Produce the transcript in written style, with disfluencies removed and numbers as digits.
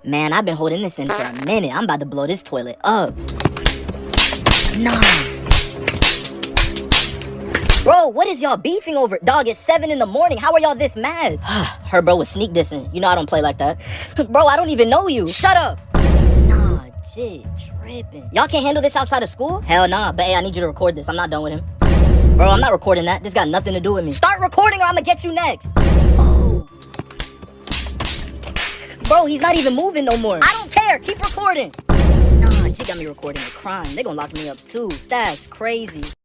Man, I've been holding this in for a minute. I'm about to blow this toilet up. Nah. Bro, what is y'all beefing over? Dog, it's 7 in the morning. How are y'all this mad? Her bro was sneak dissing. You know I don't play like that. Bro, I don't even know you. Shut up. Nah, shit, tripping. Y'all can't handle this outside of school? Hell nah, but hey, I need you to record this. I'm not done with him. Bro, I'm not recording that. This got nothing to do with me. Start recording or I'm gonna get you next. Oh. Bro, he's not even moving no more. I don't care. Keep recording. Nah, G got me recording a crime. They gonna lock me up too. That's crazy.